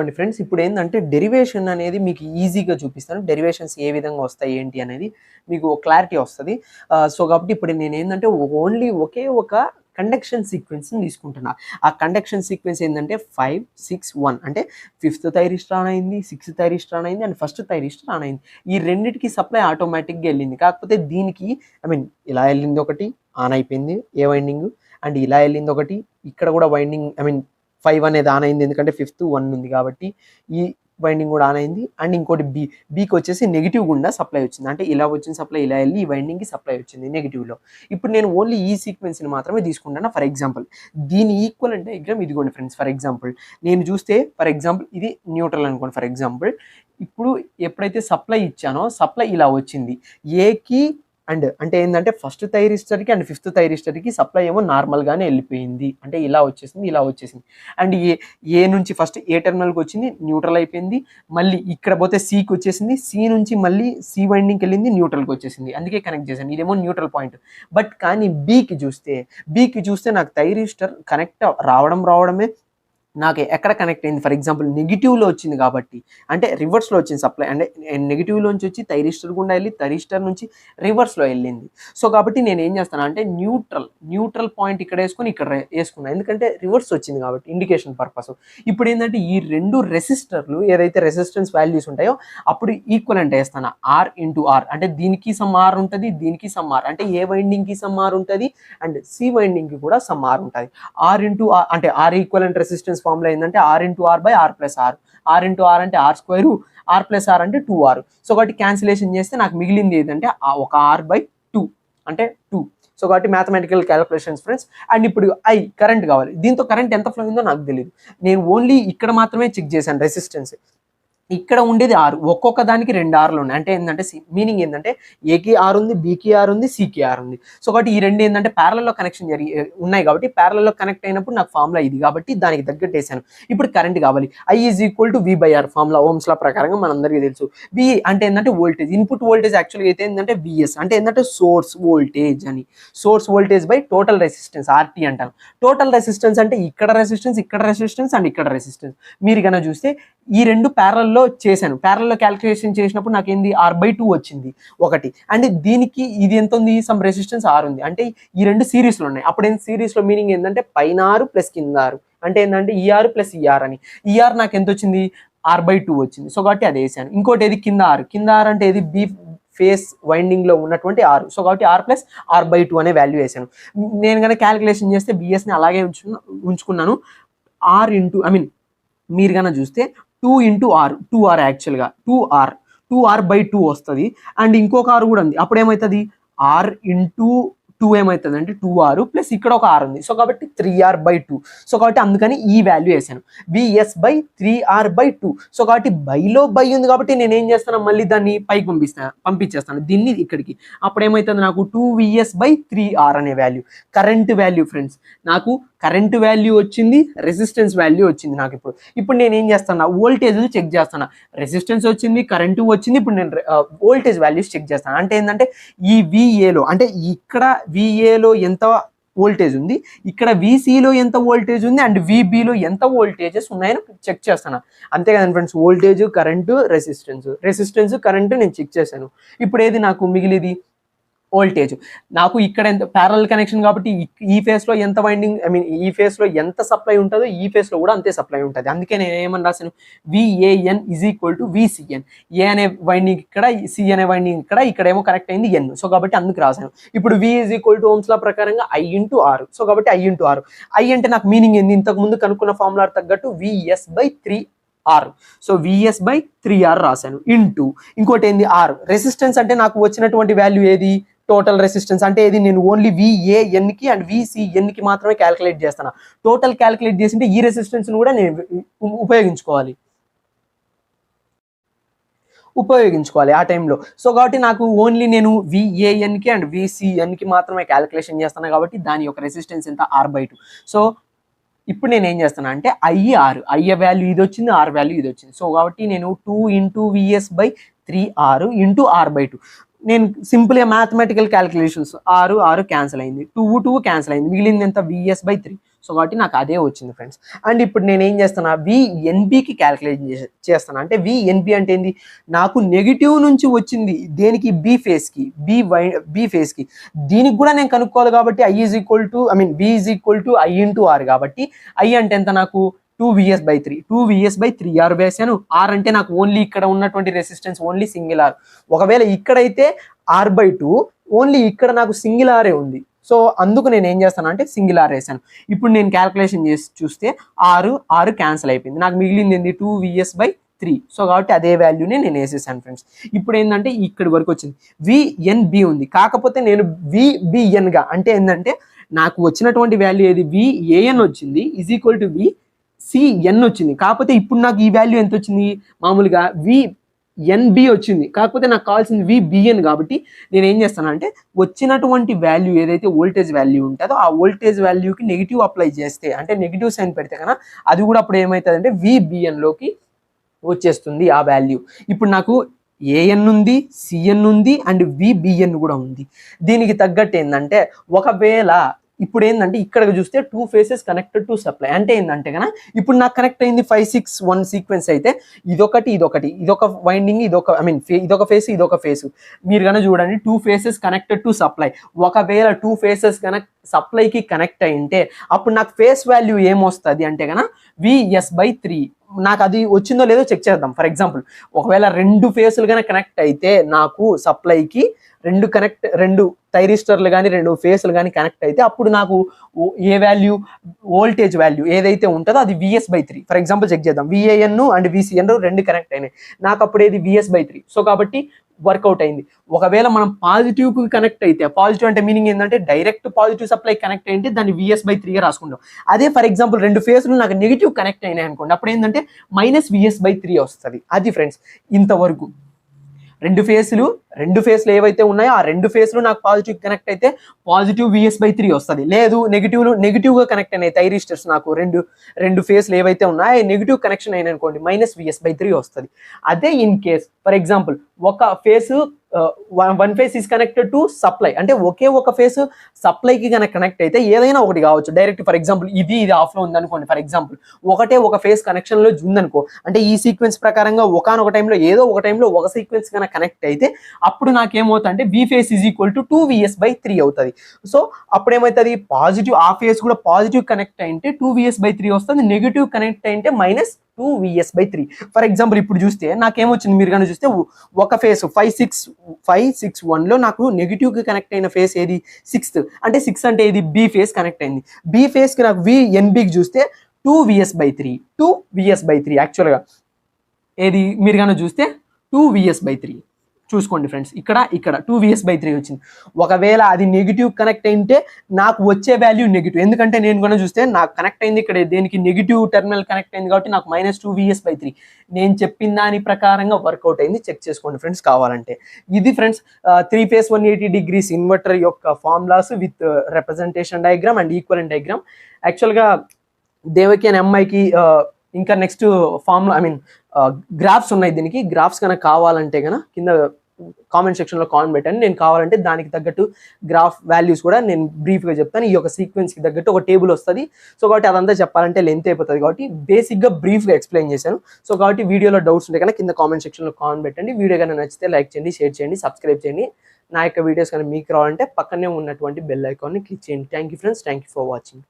ఇదిగోండి ఫ్రెండ్స్, ఇప్పుడు ఏంటంటే డెరివేషన్ అనేది మీకు ఈజీగా చూపిస్తాను. డెరివేషన్స్ ఏ విధంగా వస్తాయి ఏంటి అనేది మీకు క్లారిటీ వస్తుంది. సో కాబట్టి ఇప్పుడు నేను ఏంటంటే ఓన్లీ ఒకే ఒక కండక్షన్ సీక్వెన్స్ని తీసుకుంటున్నా. ఆ కండక్షన్ సీక్వెన్స్ ఏంటంటే 5, 6, 1 అంటే 5th థైరిస్టర్ ఆన్ అయింది, 6th థైరిస్టర్ ఆన్ అయింది అండ్ 1st థైరిస్టర్ ఆన్ అయింది. ఈ రెండింటికి సప్లై ఆటోమేటిక్గా వెళ్ళింది. కాకపోతే దీనికి ఇలా వెళ్ళింది, ఒకటి ఆన్ అయిపోయింది ఏ వైండింగ్, అండ్ ఇలా వెళ్ళింది ఒకటి, ఇక్కడ కూడా వైండింగ్ 5 అనేది ఆన్ అయింది ఎందుకంటే 5th 1 ఉంది కాబట్టి ఈ వైండింగ్ కూడా ఆన్ అయింది. అండ్ ఇంకోటి బీకి వచ్చేసి నెగిటివ్ గుండా సప్లై వచ్చింది, అంటే ఇలా వచ్చిన సప్లై ఇలా వెళ్ళి ఈ వైండింగ్కి సప్లై వచ్చింది నెగిటివ్లో. ఇప్పుడు నేను ఓన్లీ ఈ సీక్వెన్స్ని మాత్రమే తీసుకుంటాను. ఫర్ ఎగ్జాంపుల్ దీని ఈక్వలెంట్ డయాగ్రామ్ ఇదిగోండి ఫ్రెండ్స్. ఫర్ ఎగ్జాంపుల్ నేను చూస్తే, ఫర్ ఎగ్జాంపుల్ ఇది న్యూట్రల్ అనుకోండి. ఫర్ ఎగ్జాంపుల్ ఇప్పుడు ఎప్పుడైతే సప్లై ఇచ్చానో సప్లై ఇలా వచ్చింది ఏకి, అండ్ అంటే ఏంటంటే 1st థైరిస్టర్కి అండ్ 5th థైరిస్టర్కి సప్లై ఏమో నార్మల్గానే వెళ్ళిపోయింది, అంటే ఇలా వచ్చేసింది ఇలా వచ్చేసింది. అండ్ ఏ నుంచి ఫస్ట్ ఏ టెర్మినల్కి వచ్చింది న్యూట్రల్ అయిపోయింది, మళ్ళీ ఇక్కడ పోతే సికి వచ్చేసింది, సి నుంచి మళ్ళీ సి వైండింగ్కి వెళ్ళింది న్యూట్రల్కి వచ్చేసింది, అందుకే కనెక్ట్ చేశాను. ఇదేమో న్యూట్రల్ పాయింట్. బట్ కానీ బీకి చూస్తే నాకు థైరిస్టర్ కనెక్ట్ రావడమే నాకు ఎక్కడ కనెక్ట్ అయింది, ఫర్ ఎగ్జాంపుల్ నెగిటివ్లో వచ్చింది కాబట్టి, అంటే రివర్స్లో వచ్చింది సప్లై, అంటే నెగిటివ్లోంచి వచ్చి థైరిస్టర్ గుండా వెళ్ళి థైరిస్టర్ నుంచి రివర్స్లో వెళ్ళింది. సో కాబట్టి నేను ఏం చేస్తాను అంటే న్యూట్రల్ పాయింట్ ఇక్కడ వేసుకొని ఇక్కడ వేసుకున్నాను, ఎందుకంటే రివర్స్ వచ్చింది కాబట్టి ఇండికేషన్ పర్పస్. ఇప్పుడు ఏంటంటే ఈ రెండు రెసిస్టర్లు ఏదైతే రెసిస్టెన్స్ వాల్యూస్ ఉంటాయో అప్పుడు ఈక్వలెంట్ వేస్తాను ఆర్ ఇంటూ ఆర్, అంటే దీనికి సమ్ ఆర్ ఉంటుంది, దీనికి సమ్ ఆర్, అంటే ఏ వైండింగ్కి సమ్ ఆర్ ఉంటుంది అండ్ సి వైండింగ్కి కూడా సమ్ ఆర్ ఉంటుంది. ఆర్ ఇంటూ ఆర్ అంటే ఆర్ ఈక్వలెంట్ రెసిస్టెన్స్ ఫార్ములా ఏంటంటే R into R by R plus R. R into R అంటే R square, R plus R అంటే 2r. సో కాబట్టి క్యాన్సిలేషన్ చేస్తే నాకు మిగిలింది ఏంటంటే ఒక ఆర్ బై 2 అంటే 2. సో కాబట్టి మ్యాథమెటికల్ క్యాలిక్యులేషన్స్ ఫ్రెండ్స్. అండ్ ఇప్పుడు కరెంట్ కావాలి. దీంతో కరెంట్ ఎంత ఫ్లో అయిందో నాకు తెలియదు, నేను ఓన్లీ ఇక్కడ మాత్రమే చెక్ చేశాను రెసిస్టెన్స్. ఇక్కడ ఉండేది ఆరు, ఒక్కొక్క దానికి 2 ఆర్లు ఉన్నాయి. అంటే ఏంటంటే మీనింగ్ ఏంటంటే ఏకి ఆర్ ఉంది, బీకి ఆర్ ఉంది, సికి ఆర్ ఉంది. సో కాబట్టి ఈ రెండు ఏంటంటే ప్యారలల్లో కనెక్షన్ ఉన్నాయి కాబట్టి ప్యారలల్లో కనెక్ట్ అయినప్పుడు నాకు ఫార్ములా ఇది కాబట్టి దానికి తగ్గట్టు వేసాను. ఇప్పుడు కరెంట్ కావాలి. I is equal to V/R formula Ohm's law ప్రకారంగా మనందరికీ తెలుసు. V అంటే ఏంటంటే వోల్టేజ్, ఇన్పుట్ వోల్టేజ్ యాక్చువల్గా అయితే ఏంటంటే VS అంటే ఏంటంటే సోర్స్ వోల్టేజ్ అని, source voltage by total resistance RT అంటాను. టోటల్ రెసిస్టెన్స్ అంటే ఇక్కడ రెసిస్టెన్స్, ఇక్కడ రెసిస్టెన్స్ అండ్ ఇక్కడ రెసిస్టెన్స్. మీరు కనుక చూస్తే ఈ రెండు ప్యారల్లో చేశాను. ప్యారల్లో క్యాలిక్యులేషన్ చేసినప్పుడు నాకు ఏంది R/2 వచ్చింది ఒకటి. అండ్ దీనికి ఇది ఎంత ఉంది, సమ్ రెసిస్టెన్స్ R ఉంది, అంటే ఈ రెండు సిరీస్లో ఉన్నాయి. అప్పుడు ఏంటి సిరీస్లో మీనింగ్ ఏంటంటే పైన ఆరు ప్లస్ కింద ఆరు, అంటే ఏంటంటే ER ప్లస్ ER అని. ER నాకు ఎంత వచ్చింది, R/2 వచ్చింది. సో కాబట్టి అది వేసాను. ఇంకోటి ఏది కింద ఆర్ అంటే ఏది బి ఫేస్ వైండింగ్ లో ఉన్నటువంటి ఆర్. సో కాబట్టి R ప్లస్ R/2 అనే వాల్యూ వేసాను. నేను కనుక క్యాలిక్యులేషన్ చేస్తే బిఎస్ని అలాగే ఉంచుకున్నాను. ఆర్ ఇంటూ మీరు కనుక చూస్తే 2 ఇంటూ ఆర్, 2R యాక్చువల్గా 2R/2 వస్తుంది. అండ్ ఇంకొక ఆర్ కూడా ఉంది. అప్పుడు ఏమవుతుంది, ఆర్ ఇంటూ 2 ఏమవుతుంది అంటే 2R ప్లస్ ఇక్కడ ఒక R ఉంది. సో కాబట్టి 3R/2. సో కాబట్టి అందుకని ఈ వాల్యూ వేసాను, VS/3R/2. సో కాబట్టి బైలో బై ఉంది కాబట్టి నేను ఏం చేస్తాను, మళ్ళీ దాన్ని పైకి పంపించేస్తాను దీన్ని ఇక్కడికి. అప్పుడు ఏమవుతుంది, నాకు 2VS/3R అనే వాల్యూ కరెంట్ వాల్యూ ఫ్రెండ్స్. నాకు కరెంట్ వాల్యూ వచ్చింది, రెసిస్టెన్స్ వాల్యూ వచ్చింది. నాకు ఇప్పుడు నేను ఏం చేస్తాను, వోల్టేజ్ చెక్ చేస్తాను. రెసిస్టెన్స్ వచ్చింది, కరెంటు వచ్చింది. ఇప్పుడు నేను వోల్టేజ్ వాల్యూస్ చెక్ చేస్తాను. అంటే ఏంటంటే ఈ VAలో అంటే ఇక్కడ VAలో ఎంత వోల్టేజ్ ఉంది, ఇక్కడ VCలో ఎంత వోల్టేజ్ ఉంది, అండ్ VBలో ఎంత వోల్టేజెస్ ఉన్నాయని చెక్ చేస్తాను. అంతే కదండి friends, voltage, current, resistance, current నేను చెక్ చేశాను. ఇప్పుడు ఏది నాకు మిగిలిది, వోల్టేజ్. నాకు ఇక్కడ ఎంత ప్యారలల్ కనెక్షన్ కాబట్టి ఈ ఫేస్లో ఎంత వైండింగ్ ఈ ఫేస్లో ఎంత సప్లై ఉంటుందో ఈ ఫేస్లో కూడా అంతే సప్లై ఉంటుంది. అందుకే నేను ఏమని రాశాను, VAN is equal to VCN. ఏ అనే వైండింగ్ ఇక్కడ, సి అనే వైండింగ్ ఇక్కడ ఏమో కనెక్ట్ అయింది N. సో కాబట్టి అందుకు రాశాను. ఇప్పుడు V is equal to Ohm's law ప్రకారంగా I ఇంటూ R. సో కాబట్టి I ఇంటూ R. I అంటే నాకు మీనింగ్ ఏంది, ఇంతకు ముందు కనుక్కున్న ఫార్ములా తగ్గట్టు VS/3R. సో VS/3R రాశాను ఇంటూ ఇంకోటి ఏంది R. రెసిస్టెన్స్ అంటే నాకు వచ్చినటువంటి వాల్యూ ఏది, టోటల్ రెసిస్టెన్స్. అంటే ఇది నేను ఓన్లీ VANకి అండ్ VCNకి మాత్రమే క్యాలిక్యులేట్ చేస్తాను. టోటల్ క్యాలిక్యులేట్ చేసింటే ఈ రెసిస్టెన్స్ని కూడా నేను ఉపయోగించుకోవాలి ఆ టైంలో. సో కాబట్టి నాకు ఓన్లీ నేను VANకి అండ్ VCNకి మాత్రమే క్యాలిక్యులేషన్ చేస్తాను కాబట్టి దాని యొక్క రెసిస్టెన్స్ ఎంత, R/2. సో ఇప్పుడు నేను ఏం చేస్తాను అంటే I వాల్యూ ఇది వచ్చింది, R వాల్యూ ఇది వచ్చింది. సో కాబట్టి నేను 2 ఇంటూ VS/3R ఇంటూ R/2. నేను సింపుల్గా మ్యాథమెటికల్ క్యాలిక్యులేషన్స్ 6 క్యాన్సిల్ అయింది, 2 క్యాన్సిల్ అయింది, మిగిలింది ఎంత, VS/3. సో కాబట్టి నాకు అదే వచ్చింది ఫ్రెండ్స్. అండ్ ఇప్పుడు నేను ఏం చేస్తున్నా, విఎన్బికి క్యాలిక్యులేట్ చేస్తాను. అంటే విఎన్బి అంటే ఏంది, నాకు నెగిటివ్ నుంచి వచ్చింది దేనికి, బి ఫేస్కి. దీనికి కూడా నేను కనుక్కోవాలి కాబట్టి B is equal to I into R. కాబట్టి ఐ అంటే ఎంత నాకు 2vs/3, 2vs/3 ఆర్ వేసాను. ఆర్ అంటే నాకు ఓన్లీ ఇక్కడ ఉన్నటువంటి రెసిస్టెన్స్ ఓన్లీ సింగిల్ ఆర్. ఒకవేళ ఇక్కడైతే r/2, ఓన్లీ ఇక్కడ నాకు సింగిల్ ఆరే ఉంది. సో అందుకు నేను ఏం చేస్తాను అంటే సింగిల్ ఆర్ వేసాను. ఇప్పుడు నేను క్యాల్కులేషన్ చేసి చూస్తే ఆరు క్యాన్సిల్ అయిపోయింది, నాకు మిగిలింది ఏంది 2vs/3. సో కాబట్టి అదే వాల్యూని నేను వేసేసాను ఫ్రెండ్స్. ఇప్పుడు ఏంటంటే ఇక్కడి వరకు వచ్చింది, విఎన్బి ఉంది. కాకపోతే నేను విబిఎన్గా అంటే ఏంటంటే నాకు వచ్చినటువంటి వాల్యూ ఏది, విఏఎన్ వచ్చింది ఈజ్ ఈక్వల్ టు విసిఎన్ వచ్చింది. కాకపోతే ఇప్పుడు నాకు ఈ వాల్యూ ఎంత వచ్చింది, మామూలుగా విఎన్బి వచ్చింది. కాకపోతే నాకు కావాల్సింది విబిఎన్. కాబట్టి నేను ఏం చేస్తాను అంటే వచ్చినటువంటి వాల్యూ ఏదైతే వోల్టేజ్ వాల్యూ ఉంటుందో ఆ వోల్టేజ్ వాల్యూకి నెగిటివ్ అప్లై చేస్తే, అంటే నెగిటివ్ సైన్ పెడితే కన్నా అది కూడా అప్పుడు ఏమవుతుంది అంటే విబిఎన్లోకి వచ్చేస్తుంది ఆ వాల్యూ. ఇప్పుడు నాకు ఏఎన్ ఉంది, సిఎన్ ఉంది, అండ్ విబిఎన్ కూడా ఉంది. దీనికి తగ్గట్టు ఏంటంటే ఒకవేళ ఇప్పుడు ఏంటంటే ఇక్కడ చూస్తే 2 phases కనెక్టెడ్ టు సప్లై. అంటే ఏంటంటే కన్నా ఇప్పుడు నాకు కనెక్ట్ అయింది 5-6-1 సీక్వెన్స్ అయితే ఇదొకటి ఇదొక వైండింగ్, ఇదొక ఫేస్ ఇదొక ఫేస్. మీరు కనుక చూడండి 2 phases కనెక్టెడ్ టు సప్లై. ఒకవేళ 2 phases సప్లైకి కనెక్ట్ అయింటే అప్పుడు నాకు ఫేస్ వాల్యూ ఏమొస్తుంది అంటే కన్నా vs/3. నాకు అది వచ్చిందో లేదో చెక్ చేద్దాం. ఫర్ ఎగ్జాంపుల్ ఒకవేళ 2 ఫేసులు కనుక కనెక్ట్ అయితే నాకు సప్లైకి రెండు థైరిస్టర్లు కానీ 2 ఫేసులు కానీ కనెక్ట్ అయితే అప్పుడు నాకు ఏ వాల్యూ, వోల్టేజ్ వాల్యూ ఏదైతే ఉంటుందో అది vs/3. ఫర్ ఎగ్జాంపుల్ చెక్ చేద్దాం, విఏఎన్ అండ్ విసిఎన్ రెండు కనెక్ట్ అయినాయి, నాకు అప్పుడు ఏది vs/3. సో కాబట్టి వర్కౌట్ అయింది. ఒకవేళ మనం పాజిటివ్కి కనెక్ట్ అయితే, పాజిటివ్ అంటే మీనింగ్ ఏంటంటే డైరెక్ట్ పాజిటివ్ సప్లై కనెక్ట్ అయితే దాన్ని vs/3గా రాసుకుంటాం. అదే ఫర్ ఎగ్జాంపుల్ 2 ఫేసులు నాకు నెగిటివ్ కనెక్ట్ అయినాయి అనుకోండి, అప్పుడు ఏంటంటే -vs/3 వస్తుంది. అది ఫ్రెండ్స్ ఇంతవరకు. రెండు ఫేస్లు ఏవైతే ఉన్నాయో ఆ 2 ఫేస్లు నాకు పాజిటివ్ కనెక్ట్ అయితే పాజిటివ్ vs/3 వస్తుంది. లేదు నెగిటివ్గా కనెక్ట్ అయినాయి థైరిస్టర్స్, నాకు రెండు ఫేస్లు ఏవైతే ఉన్నాయో నెగిటివ్ కనెక్షన్ అయినా అనుకోండి -vs/3 వస్తుంది. అదే ఇన్ కేస్ ఫర్ ఎగ్జాంపుల్ ఒక face one face is connected to supply, అంటే ఒకే ఒక ఫేస్ సప్లైకి కనుక కనెక్ట్ అయితే ఏదైనా ఒకటి కావచ్చు డైరెక్ట్. ఫర్ ఎగ్జాంపుల్ ఇది ఆఫ్లో ఉందనుకోండి, ఫర్ ఎగ్జాంపుల్ ఒక ఫేస్ కనెక్షన్లో ఉందనుకో, అంటే ఈ సీక్వెన్స్ ప్రకారంగా ఒకనొక టైంలో ఏదో ఒక టైంలో ఒక సీక్వెన్స్ కనుక కనెక్ట్ అయితే అప్పుడు నాకేమవుతుంది అంటే v phase is equal to 2vs/3 అవుతుంది. సో అప్పుడు ఏమవుతుంది, పాజిటివ్ ఆ ఫేస్ కూడా పాజిటివ్ కనెక్ట్ అయితే 2vs/3 వస్తుంది, నెగిటివ్ కనెక్ట్ అయితే -2vs/3. ఫర్ ఎగ్జాంపుల్ ఇప్పుడు చూస్తే నాకేమొచ్చింది, మీరు కానీ చూస్తే ఒక ఫేస్ 5-6-1లో నాకు నెగిటివ్ కి కనెక్ట్ అయిన ఫేస్ ఏది 6th, అంటే 6 అంటే ఇది బి ఫేస్ కనెక్ట్ అయింది. బి ఫేస్ కి నాకు విఎన్బికి చూస్తే 2vs/3 యాక్చువల్గా ఏది మీరు కానీ చూస్తే 2vs/3 చూసుకోండి ఫ్రెండ్స్, ఇక్కడ 2vs/3 వచ్చింది. ఒకవేళ అది నెగిటివ్ కనెక్ట్ అయితే నాకు వచ్చే వాల్యూ నెగిటివ్, ఎందుకంటే నేను కూడా చూస్తే నాకు కనెక్ట్ అయింది ఇక్కడ దేనికి, నెగిటివ్ టెర్మినల్ కనెక్ట్ అయింది కాబట్టి నాకు -2vs/3. నేను చెప్పిన దాని ప్రకారంగా వర్కౌట్ అయింది, చెక్ చేసుకోండి ఫ్రెండ్స్ కావాలంటే. ఇది ఫ్రెండ్స్ 3phase 180 degrees ఇన్వర్టర్ యొక్క formulas with representation diagram and equivalent diagram. యాక్చువల్గా దేవకి అండ్ అమ్మాయికి ఇంకా నెక్స్ట్ ఫార్ములా గ్రాఫ్స్ ఉన్నాయి. దీనికి గ్రాఫ్స్ కనుక కావాలంటే కనుక కింద కామెంట్ సెక్షన్లో కామెంట్ పెట్టండి, నేను కావాలంటే దానికి తగ్గట్టు గ్రాఫ్ వాల్యూస్ కూడా నేను బ్రీఫ్గా చెప్తాను. ఈ యొక్క సీక్వెన్స్కి తగ్గట్టు ఒక టేబుల్ వస్తుంది. సో కాబట్టి అదంతా చెప్పాలంటే లెంత్ అయిపోతుంది, కాబట్టి బేసిక్గా బ్రీఫ్గా ఎక్స్ప్లెయిన్ చేశాను. సో కాబట్టి వీడియోలో డౌట్స్ ఉంటే కనుక కింద కామెంట్ సెక్షన్లో కామెంట్ పెట్టండి. వీడియో కనుక నచ్చితే లైక్ చేయండి, షేర్ చేయండి, సబ్స్క్రైబ్ చేయండి. నా యొక్క వీడియోస్ కనుక మీకు రావాలంటే పక్కనే ఉన్నటువంటి బెల్ ఐకాన్ని క్లిక్ చేయండి. Thank you friends, thank you for watching.